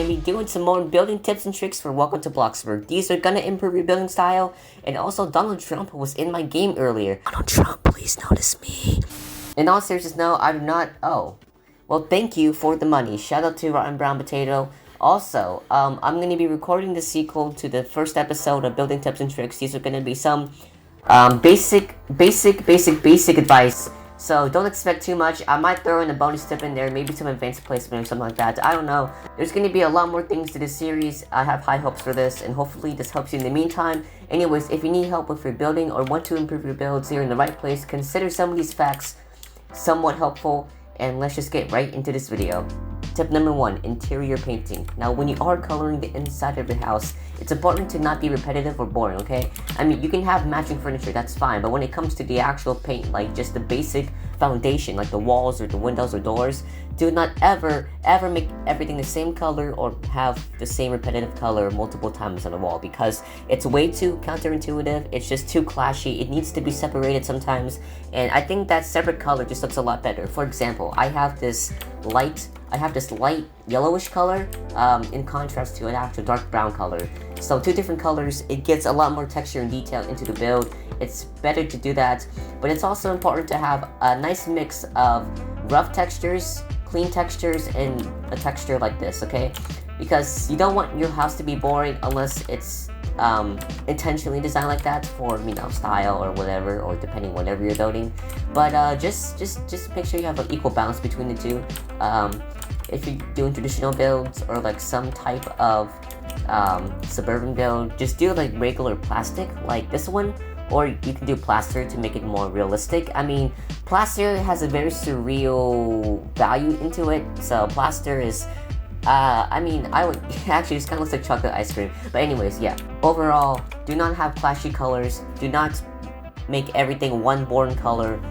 gonna be doing some more building tips and tricks for Welcome to Bloxburg. These are gonna improve your building style, and also Donald Trump was in my game earlier. Donald Trump, please notice me. In all seriousness, no, I'm not. Oh, well, thank you for the money. Shout out to Rotten Brown Potato. Also, I'm gonna be recording the sequel to the first episode of Building Tips and Tricks. These are gonna be some basic advice. So don't expect too much. I might throw in a bonus tip in there, maybe some advanced placement or something like that. I don't know. There's going to be a lot more things to this series. I have high hopes for this, and hopefully this helps you in the meantime. Anyways, if you need help with your building or want to improve your builds, you're in the right place. Consider some of these facts somewhat helpful, and let's just get right into this video. Tip number 1, interior painting. Now, when you are coloring the inside of your house, it's important to not be repetitive or boring, okay? I mean, you can have matching furniture, that's fine, but when it comes to the actual paint, like just the basic foundation, like the walls or the windows or doors, do not ever make everything the same color or have the same repetitive color multiple times on the wall, because it's way too counterintuitive. It's just too clashy. It needs to be separated sometimes, and I think that separate color just looks a lot better. For example, I have this light yellowish color in contrast to an actual dark brown color. So 2 different colors, it gets a lot more texture and detail into the build. It's better to do that, but it's also important to have a nice mix of rough textures, clean textures, and a texture like this, okay? Because you don't want your house to be boring unless it's intentionally designed like that for, you know, style or whatever, or depending whatever you're building. But just make sure you have an equal balance between the two. If you're doing traditional builds or like some type of suburban build, just do like regular plastic like this one, or you can do plaster to make it more realistic. I mean, plaster has a very surreal value into it, so plaster is I mean, I would actually, this kind of looks like chocolate ice cream. But anyways, yeah. Overall, do not have clashy colors. Do not make everything one boring color.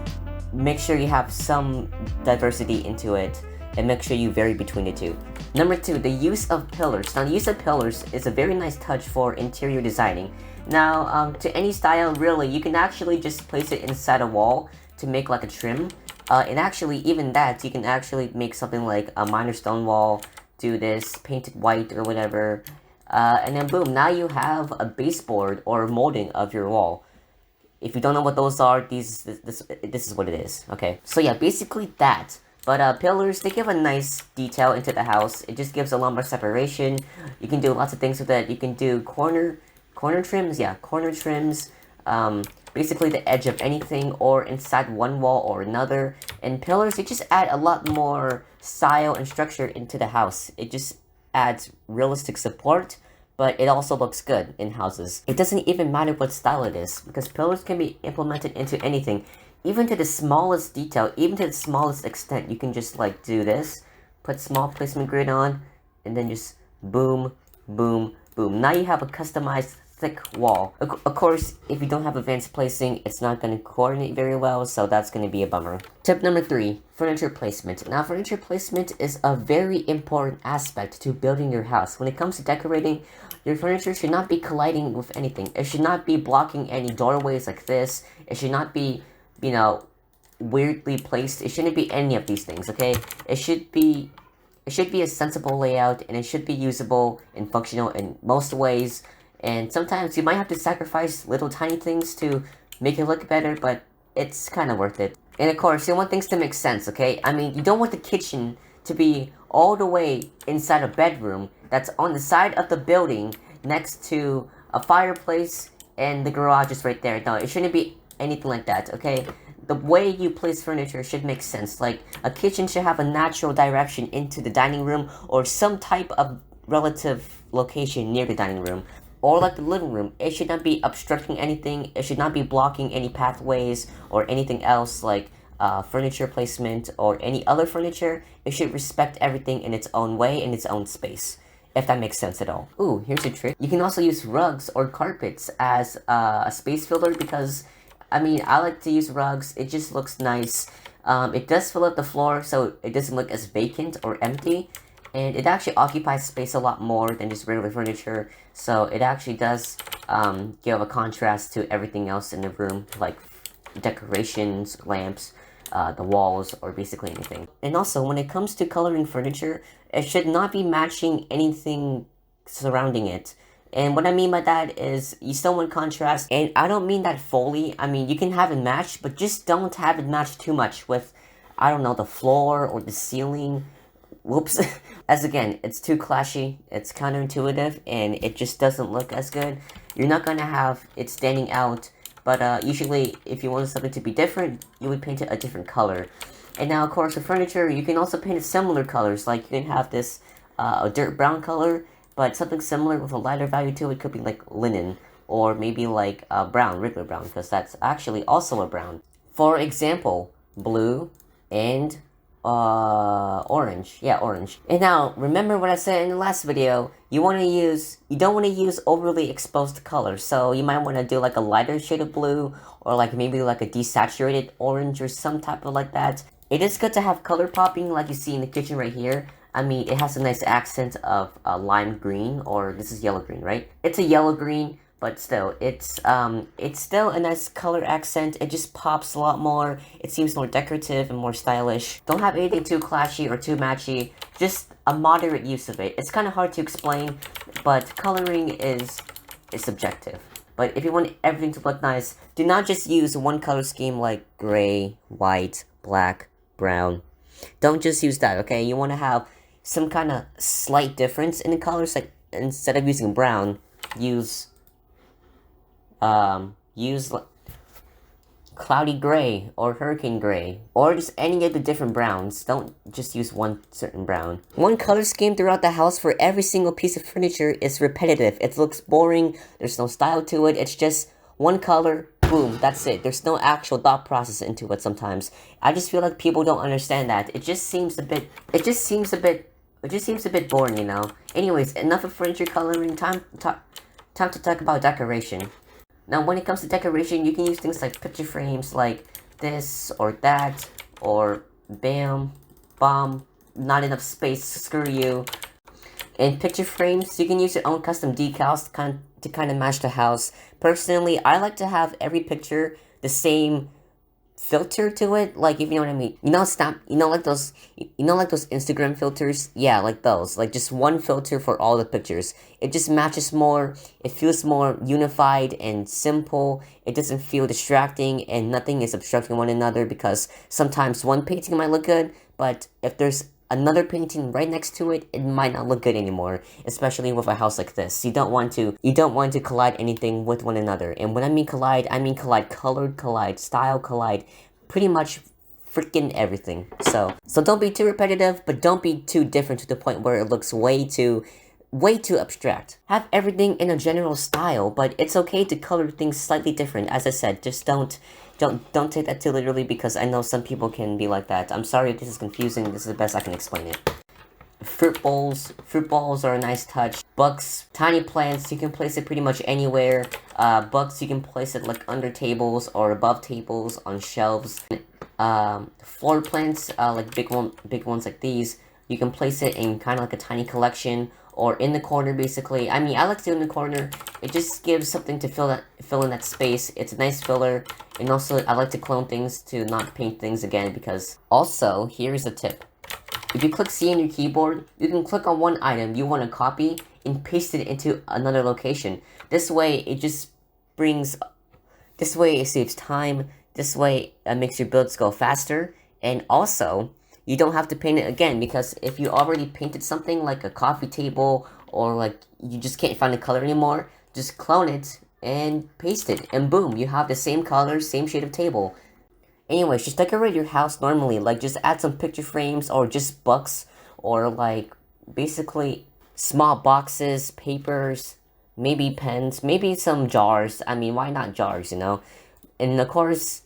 Make sure you have some diversity into it, and make sure you vary between the two. Number 2, the use of pillars. Now, the use of pillars is a very nice touch for interior designing. Now, to any style, really, you can actually just place it inside a wall to make like a trim. And actually, even that, you can actually make something like a minor stone wall. Do this, paint it white or whatever, and then boom, now you have a baseboard or molding of your wall. If you don't know what those are, this is what it is, okay? So yeah, basically that. But pillars, they give a nice detail into the house. It just gives a lot more separation. You can do lots of things with it. You can do corner trims, yeah, corner trims, basically the edge of anything, or inside one wall or another. And pillars, they just add a lot more style and structure into the house. It just adds realistic support, but it also looks good in houses. It doesn't even matter what style it is, because pillars can be implemented into anything, even to the smallest detail, even to the smallest extent. You can just like do this, put small placement grid on, and then just boom, boom, boom. Now you have a customized thick wall. Of course, if you don't have advanced placing, it's not going to coordinate very well, so that's going to be a bummer. Tip number 3, furniture placement. Now, furniture placement is a very important aspect to building your house. When it comes to decorating, your furniture should not be colliding with anything. It should not be blocking any doorways like this. It should not be, you know, weirdly placed. It shouldn't be any of these things, okay? It should be a sensible layout, and it should be usable and functional in most ways. And sometimes you might have to sacrifice little tiny things to make it look better, but it's kind of worth it. And of course, you want things to make sense, okay? I mean, you don't want the kitchen to be all the way inside a bedroom that's on the side of the building next to a fireplace and the garage is right there. No, it shouldn't be anything like that, okay? The way you place furniture should make sense. Like, a kitchen should have a natural direction into the dining room, or some type of relative location near the dining room. Or like the living room, it should not be obstructing anything. It should not be blocking any pathways or anything else like furniture placement or any other furniture. It should respect everything in its own way, in its own space, if that makes sense at all. Ooh, here's a trick. You can also use rugs or carpets as a space filler, because, I mean, I like to use rugs. It just looks nice. It does fill up the floor, so it doesn't look as vacant or empty. And it actually occupies space a lot more than just regular furniture, so it actually does give a contrast to everything else in the room, like decorations, lamps, the walls, or basically anything. And also, when it comes to coloring furniture, it should not be matching anything surrounding it. And what I mean by that is you still want contrast, and I don't mean that fully. I mean, you can have it matched, but just don't have it matched too much with, I don't know, the floor or the ceiling. Whoops. As again, it's too clashy, it's counterintuitive, and it just doesn't look as good. You're not gonna have it standing out, but usually if you want something to be different, you would paint it a different color. And now, of course, the furniture, you can also paint it similar colors. Like, you can have this a dirt brown color, but something similar with a lighter value to it could be like linen, or maybe like brown, regular brown, because that's actually also a brown. For example, blue and orange. Yeah, orange. And now, remember what I said in the last video, you don't want to use overly exposed colors, so you might want to do like a lighter shade of blue, or like maybe like a desaturated orange or some type of like that. It is good to have color popping like you see in the kitchen right here. I mean, it has a nice accent of lime green, or this is yellow green, right? It's a yellow green, but still, it's still a nice color accent. It just pops a lot more. It seems more decorative and more stylish. Don't have anything too clashy or too matchy. Just a moderate use of it. It's kind of hard to explain, but coloring is subjective. But if you want everything to look nice, do not just use one color scheme like gray, white, black, brown. Don't just use that, okay? You want to have some kind of slight difference in the colors. Like, instead of using brown, use cloudy gray or hurricane gray, or just any of the different browns. Don't just use one certain brown. One color scheme throughout the house for every single piece of furniture is repetitive. It looks boring, there's no style to it, it's just one color, boom, that's it. There's no actual thought process into it sometimes. I just feel like people don't understand that. It just seems a bit boring, you know? Anyways, enough of furniture coloring, time to talk about decoration. Now, when it comes to decoration, you can use things like picture frames like this or that, or bam, bomb, not enough space, screw you. In picture frames, you can use your own custom decals to kind of match the house. Personally, I like to have every picture the same filter to it, like, if you know what I mean. You know like those Instagram filters? Yeah, like those. Like, just one filter for all the pictures. It just matches more, it feels more unified and simple. It doesn't feel distracting, and nothing is obstructing one another, because sometimes one painting might look good, but if there's another painting right next to it, it might not look good anymore, especially with a house like this. You don't want to collide anything with one another. And when I mean collide colored collide, style collide, pretty much freaking everything. So don't be too repetitive, but don't be too different to the point where it looks way too abstract. Have everything in a general style, but it's okay to color things slightly different. As I said, just don't take that too literally, because I know some people can be like that. I'm sorry if this is confusing. This is the best I can explain it. Fruit bowls are a nice touch. Books, tiny plants, you can place it pretty much anywhere. Books, you can place it like under tables or above tables, on shelves. Floor plants, like big ones like these, you can place it in kind of like a tiny collection, or in the corner, basically. I mean, I like to do it in the corner. It just gives something to fill in that space. It's a nice filler. And also, I like to clone things to not paint things again, because... Also, here's a tip. If you click C on your keyboard, you can click on one item you want to copy and paste it into another location. This way, it saves time. This way, it makes your builds go faster. And also, you don't have to paint it again, because if you already painted something like a coffee table, or like you just can't find the color anymore, just clone it and paste it, and boom, you have the same color, same shade of table. Anyways, just decorate your house normally, like just add some picture frames, or just books, or like basically small boxes, papers, maybe pens, maybe some jars. I mean, why not jars, you know? And of course,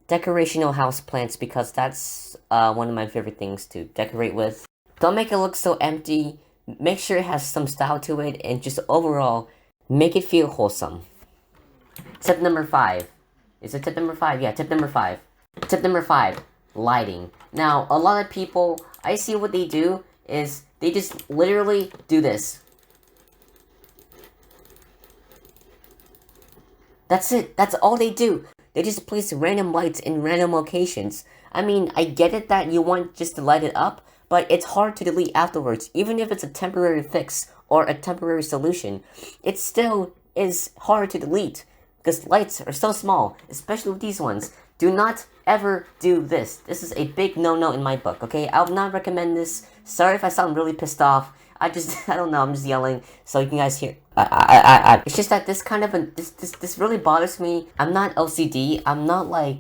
decorational house plants, because that's one of my favorite things to decorate with. Don't make it look so empty. Make sure it has some style to it, and just overall make it feel wholesome. Tip number 5. Is it tip number 5? Yeah, tip number 5. Tip number 5, lighting. Now, a lot of people, I see what they do is they just literally do this. That's it. That's all they do. They just place random lights in random locations. I mean, I get it that you want just to light it up, but it's hard to delete afterwards. Even if it's a temporary fix or a temporary solution, it still is hard to delete because lights are so small, especially with these ones. Do not ever do this. This is a big no-no in my book, okay? I would not recommend this. Sorry if I sound really pissed off. I don't know, I'm just yelling so you can guys hear. It's just that this kind of, this really bothers me. I'm not OCD. I'm not, like,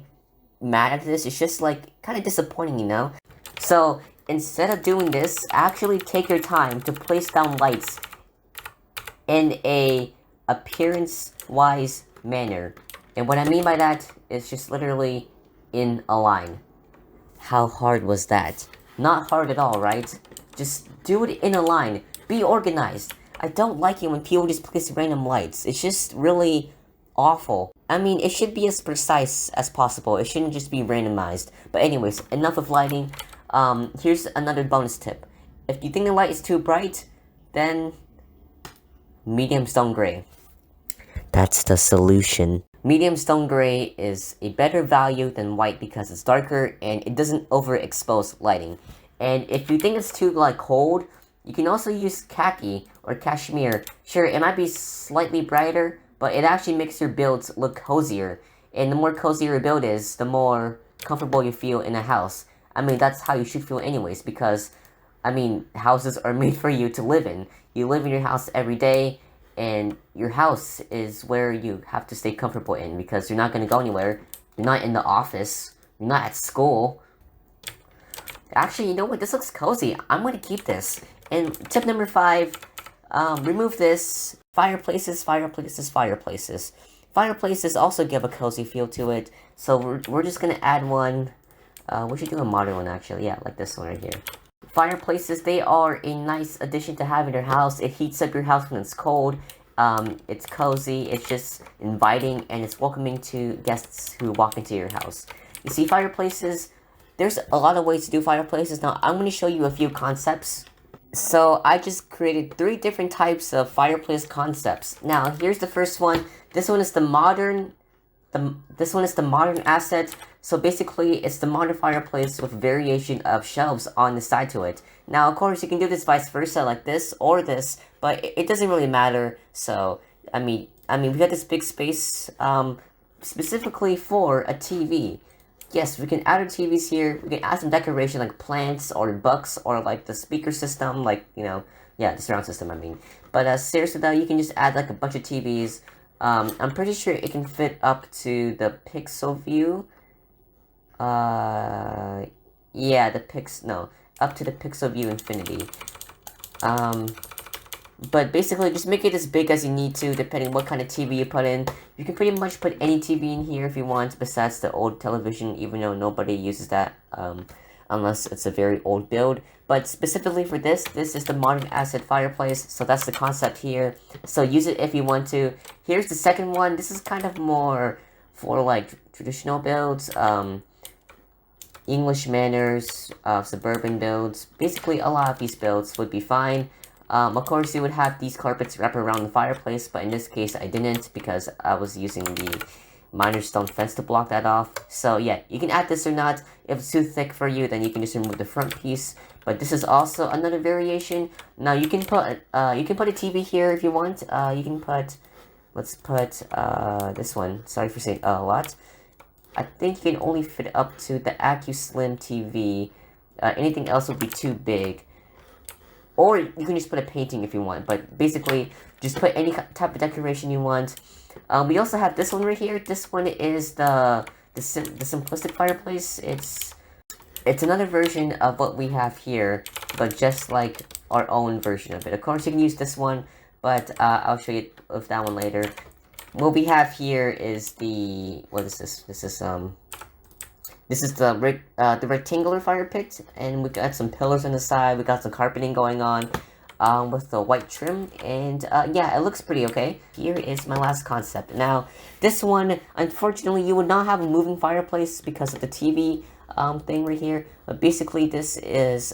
mad at this. It's just, like, kind of disappointing, you know? So, instead of doing this, actually take your time to place down lights in a appearance-wise manner. And what I mean by that is just literally in a line. How hard was that? Not hard at all, right? Just do it in a line. Be organized. I don't like it when people just place random lights. It's just really awful. I mean, it should be as precise as possible. It shouldn't just be randomized. But anyways, enough of lighting. Here's another bonus tip. If you think the light is too bright, then medium stone gray. That's the solution. Medium stone gray is a better value than white because it's darker and it doesn't overexpose lighting. And if you think it's too like cold, you can also use khaki or cashmere. Sure, it might be slightly brighter, but it actually makes your builds look cozier. And the more cozier your build is, the more comfortable you feel in a house. I mean, that's how you should feel anyways, because, I mean, houses are made for you to live in. You live in your house every day, and your house is where you have to stay comfortable in, because you're not going to go anywhere. You're not in the office. You're not at school. Actually, you know what? This looks cozy. I'm going to keep this. And tip number 5, remove this. Fireplaces, fireplaces, fireplaces. Fireplaces also give a cozy feel to it, so we're just going to add one. We should do a modern one, actually. Yeah, like this one right here. Fireplaces, they are a nice addition to have in your house. It heats up your house when it's cold. It's cozy, it's just inviting, and it's welcoming to guests who walk into your house. You see, fireplaces, there's a lot of ways to do fireplaces. Now, I'm going to show you a few concepts. So, I just created 3 different types of fireplace concepts. Now, here's the first one. This one is the modern asset. So basically, it's the modern fireplace with variation of shelves on the side to it. Now, of course, you can do this vice versa, like this or this, but it doesn't really matter. So, I mean, we got this big space specifically for a TV. Yes, we can add our TVs here. We can add some decoration like plants or books or like the speaker system, like, you know, yeah, the surround system, I mean. But seriously though, you can just add like a bunch of TVs. I'm pretty sure it can fit up to the pixel view. Yeah, up to the pixel view infinity. But basically, just make it as big as you need to, depending what kind of TV you put in. You can pretty much put any TV in here if you want, besides the old television, even though nobody uses that, unless it's a very old build. But specifically for this is the modern asset fireplace, so that's the concept here. So use it if you want to. Here's the second one. This is kind of more for, like, traditional builds, English manners, suburban builds. Basically, a lot of these builds would be fine. Of course, you would have these carpets wrap around the fireplace, but in this case, I didn't because I was using the minor stone fence to block that off. So yeah, you can add this or not. If it's too thick for you, then you can just remove the front piece. But this is also another variation. Now you can put a TV here if you want. You can put, let's put this one. Sorry for saying a lot. I think you can only fit up to the AccuSlim TV. Anything else would be too big. Or you can just put a painting if you want, but basically, just put any type of decoration you want. We also have this one right here. This one is the simplistic fireplace. It's another version of what we have here, but just like our own version of it. Of course, you can use this one, but I'll show you with that one later. What we have here is what is this? This is the rectangular fire pit, and we got some pillars on the side. We got some carpeting going on with the white trim, and yeah, it looks pretty okay. Here is my last concept. Now, this one, unfortunately, you would not have a moving fireplace because of the TV thing right here. But basically, this is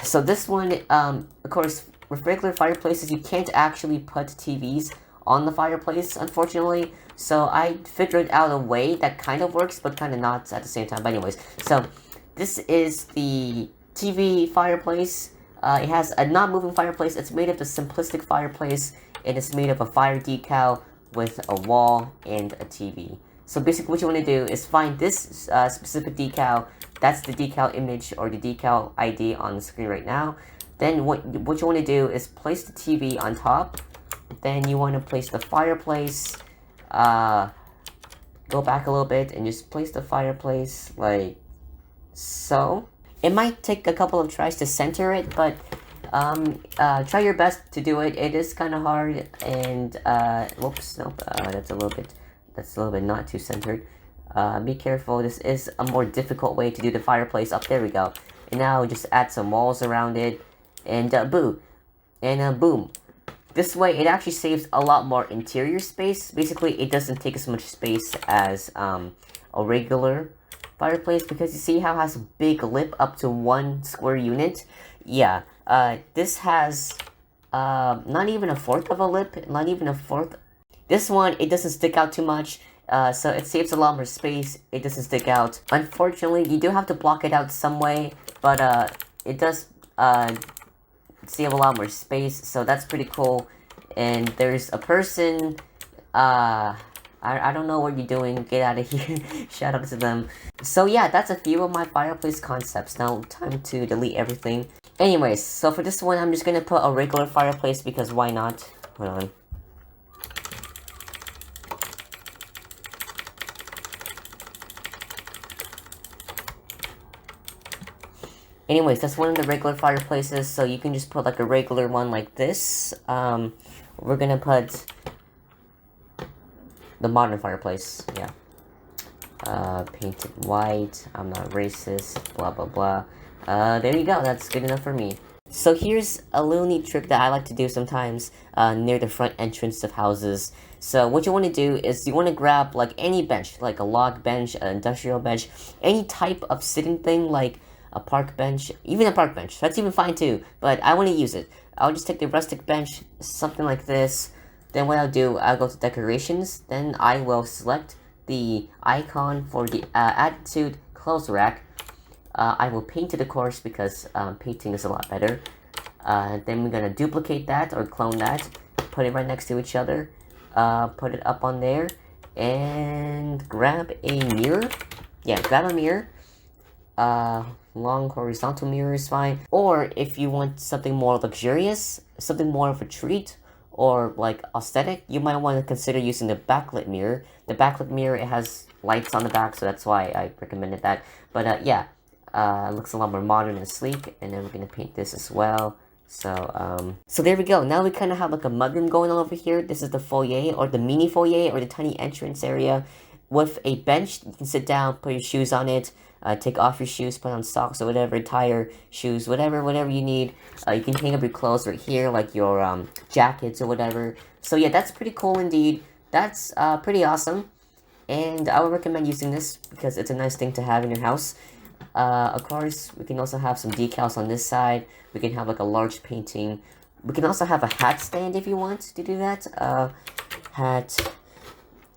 so this one, of course, with regular fireplaces, you can't actually put TVs on the fireplace, unfortunately. So I figured out a way that kind of works, but kind of not at the same time. But anyways, so this is the TV fireplace. It has a non-moving fireplace. It's made of a simplistic fireplace, and it's made of a fire decal with a wall and a TV. So basically what you want to do is find this specific decal. That's the decal image or the decal ID on the screen right now. Then what you want to do is place the TV on top. Then you want to place the fireplace. Go back a little bit and just place the fireplace like so. It might take a couple of tries to center it, but try your best to do it. It is kind of hard, and whoops, nope, that's a little bit not too centered. Be careful. This is a more difficult way to do the fireplace. Up there we go. And now just add some walls around it, and boom, and boom. This way, it actually saves a lot more interior space. Basically, it doesn't take as much space as a regular fireplace, because you see how it has a big lip up to 1 square unit. Yeah, this has not even a fourth of a lip, not even a fourth. This one, it doesn't stick out too much, so it saves a lot more space. It doesn't stick out. Unfortunately, you do have to block it out some way, but it does save a lot more space, so that's pretty cool. And there's a person, I don't know what you're doing, get out of here. Shout out to them. So yeah, that's a few of my fireplace concepts. Now time to delete everything. Anyways, so for this one, I'm just gonna put a regular fireplace because why not? Hold on. Anyways, that's one of the regular fireplaces, so you can just put like a regular one like this. We're gonna put the modern fireplace, yeah. Painted white, I'm not racist, blah blah blah. There you go, that's good enough for me. So here's a little neat trick that I like to do sometimes near the front entrance of houses. So what you want to do is you want to grab like any bench, like a log bench, an industrial bench, any type of sitting thing like a park bench, even a park bench, that's even fine too, but I want to use it. I'll just take the rustic bench, something like this. Then what I'll do, I'll go to decorations, then I will select the icon for the attitude clothes rack. I will paint it, of course, because painting is a lot better. Then we're gonna duplicate that or clone that, put it right next to each other, put it up on there, and grab a mirror. Yeah, grab a mirror. Long horizontal mirror is fine. Or if you want something more luxurious, something more of a treat, or like aesthetic, you might want to consider using the backlit mirror. The backlit mirror, it has lights on the back, so that's why I recommended that. But yeah, it looks a lot more modern and sleek. And then we're gonna paint this as well. So there we go. Now we kind of have like a mudroom going on over here. This is the foyer, or the mini foyer, or the tiny entrance area with a bench. You can sit down, put your shoes on it, take off your shoes, put on socks or whatever, tire, shoes, whatever you need. You can hang up your clothes right here, like your jackets or whatever. So yeah, that's pretty cool indeed. That's pretty awesome, and I would recommend using this because it's a nice thing to have in your house. Of course, we can also have some decals on this side. We can have like a large painting. We can also have a hat stand if you want to do that. Hat,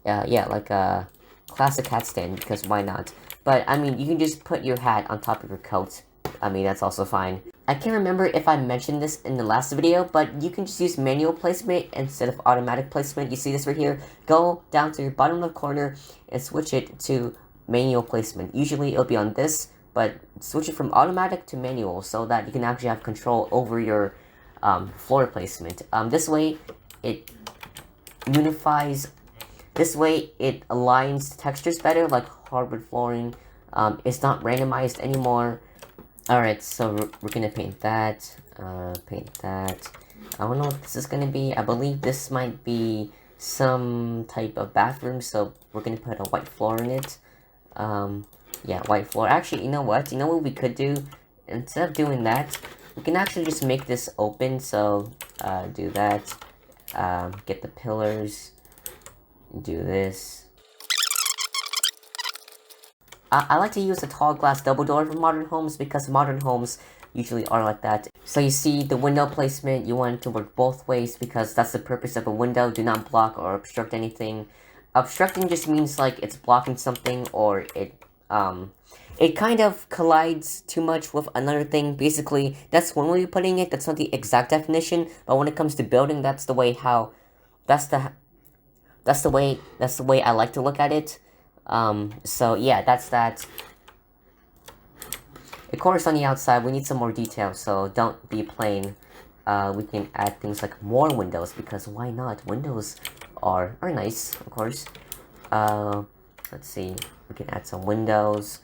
yeah, like a classic hat stand, because why not? But, I mean, you can just put your hat on top of your coat. I mean, that's also fine. I can't remember if I mentioned this in the last video, but you can just use manual placement instead of automatic placement. You see this right here? Go down to your bottom left corner and switch it to manual placement. Usually, it'll be on this, but switch it from automatic to manual so that you can actually have control over your floor placement. This way, it unifies. This way, it aligns the textures better, like hardwood flooring. It's not randomized anymore. Alright, so we're gonna paint that. Paint that. I don't know what this is gonna be. I believe this might be some type of bathroom, so we're gonna put a white floor in it. Yeah, white floor. Actually, you know what? You know what we could do? Instead of doing that, we can actually just make this open, so do that. Get the pillars. Do this. I like to use a tall glass double door for modern homes because modern homes usually are like that. So you see the window placement, you want it to work both ways because that's the purpose of a window. Do not block or obstruct anything. Obstructing just means like it's blocking something, or it kind of collides too much with another thing. Basically, that's one way of putting it. That's not the exact definition, but when it comes to building, that's the way I like to look at it. So yeah, that's that. Of course, on the outside, we need some more detail, so don't be plain. We can add things like more windows, because why not? Windows are nice, of course. Let's see, we can add some windows.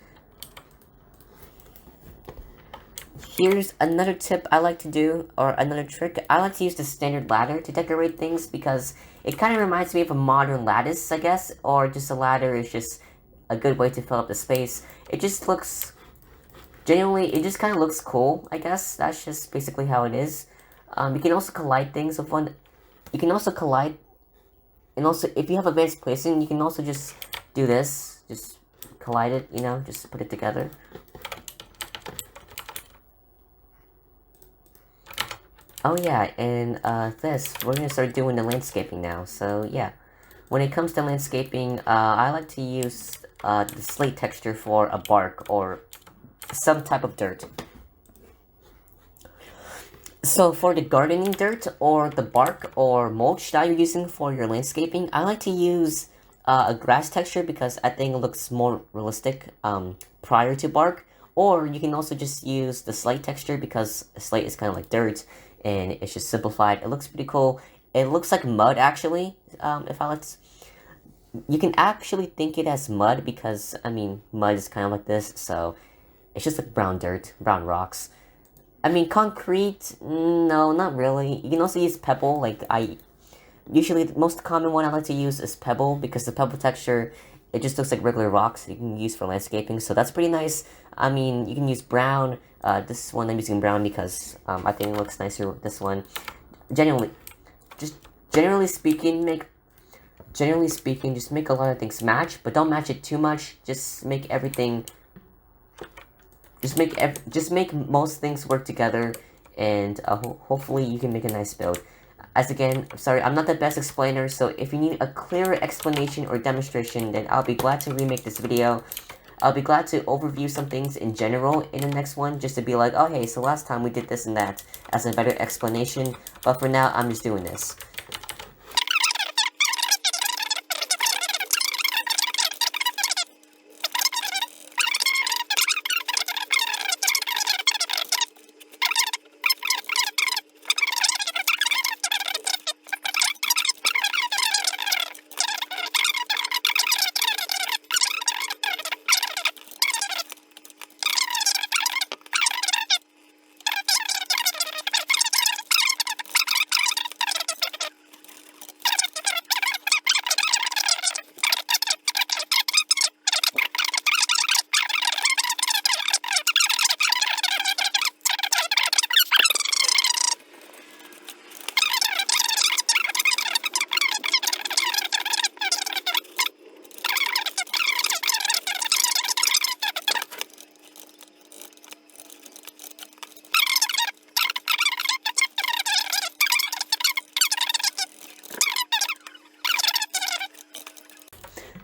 Here's another tip I like to do, or another trick. I like to use the standard ladder to decorate things, because it kind of reminds me of a modern lattice, I guess, or just a ladder is just a good way to fill up the space. It just looks... Genuinely, it just kind of looks cool, I guess. That's just basically how it is. You can also collide things with one. You can also collide, and also if you have advanced placing, you can also just do this. Just collide it, you know, just put it together. Oh yeah, and we're gonna start doing the landscaping now. So yeah, when it comes to landscaping, I like to use the slate texture for a bark or some type of dirt. So for the gardening dirt or the bark or mulch that you're using for your landscaping, I like to use a grass texture because I think it looks more realistic prior to bark. Or you can also just use the slate texture because slate is kind of like dirt and it's just simplified. It looks pretty cool. It looks like mud actually. You can actually think it as mud because I mean mud is kind of like this, so it's just like brown dirt, brown rocks. I mean, concrete, no, not really. You can also use pebble, usually the most common one I like to use is pebble, because the pebble texture, it just looks like regular rocks you can use for landscaping, so that's pretty nice. I mean, you can use brown, this one I'm using brown because, I think it looks nicer with this one. Generally speaking, just make a lot of things match, but don't match it too much, just make everything... Just make most things work together, and hopefully you can make a nice build. As again, sorry, I'm not the best explainer, so if you need a clearer explanation or demonstration, then I'll be glad to remake this video. I'll be glad to overview some things in general in the next one, just to be like, oh hey, so last time we did this and that, as a better explanation, but for now, I'm just doing this.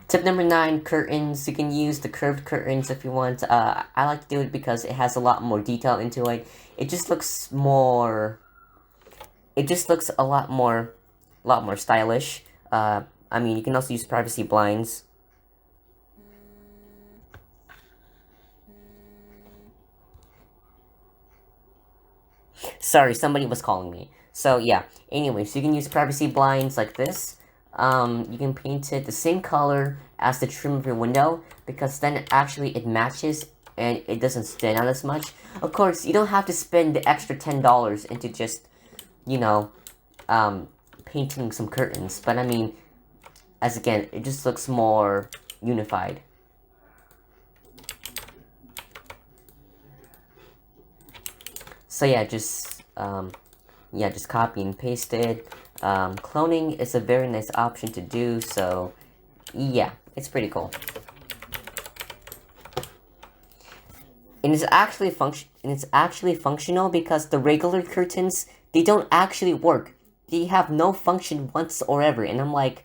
Tip number 9, curtains. You can use the curved curtains if you want. I like to do it because it has a lot more detail into it. It just looks more... It just looks a lot more stylish. I mean, you can also use privacy blinds. Sorry, somebody was calling me. So yeah, anyways, you can use privacy blinds like this. You can paint it the same color as the trim of your window, because then actually it matches and it doesn't stand out as much. Of course, you don't have to spend the extra $10 into just, you know, painting some curtains. But I mean, as again, it just looks more unified. So yeah, just copy and paste it. Cloning is a very nice option to do, so yeah, it's pretty cool. And it's actually functional because the regular curtains, they don't actually work. They have no function whatsoever. And I'm like,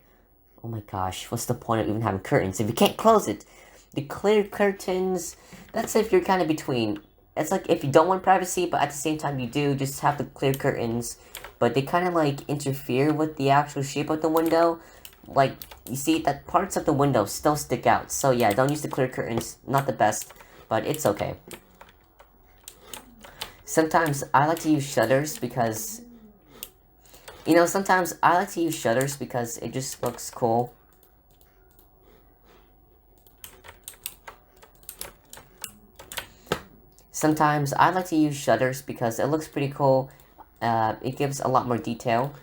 oh my gosh, what's the point of even having curtains if you can't close it? The clear curtains, that's if you're kind of between. It's like if you don't want privacy, but at the same time you do, just have the clear curtains. But they kind of like interfere with the actual shape of the window. Like, you see that parts of the window still stick out. So yeah, don't use the clear curtains. Not the best, but it's okay. Sometimes I like to use shutters because, you know, sometimes I like to use shutters because it just looks cool. Sometimes I like to use shutters because it looks pretty cool. It gives a lot more detail.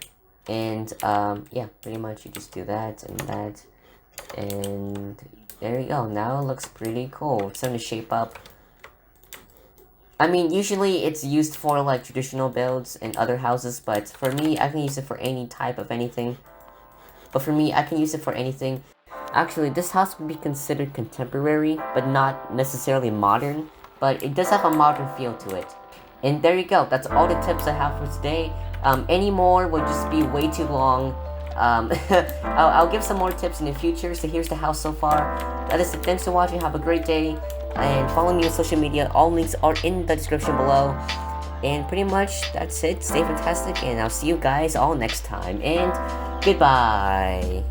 And, yeah, pretty much you just do that and that. And there you go. Now it looks pretty cool. It's starting to shape up. I mean, usually it's used for, like, traditional builds in other houses. But for me, I can use it for any type of anything. But for me, I can use it for anything. Actually, this house would be considered contemporary, but not necessarily modern. But it does have a modern feel to it. And there you go. That's all the tips I have for today. Any more would just be way too long. I'll give some more tips in the future. So here's the house so far. That is it. Thanks for watching. Have a great day. And follow me on social media. All links are in the description below. And pretty much that's it. Stay fantastic. And I'll see you guys all next time. And goodbye.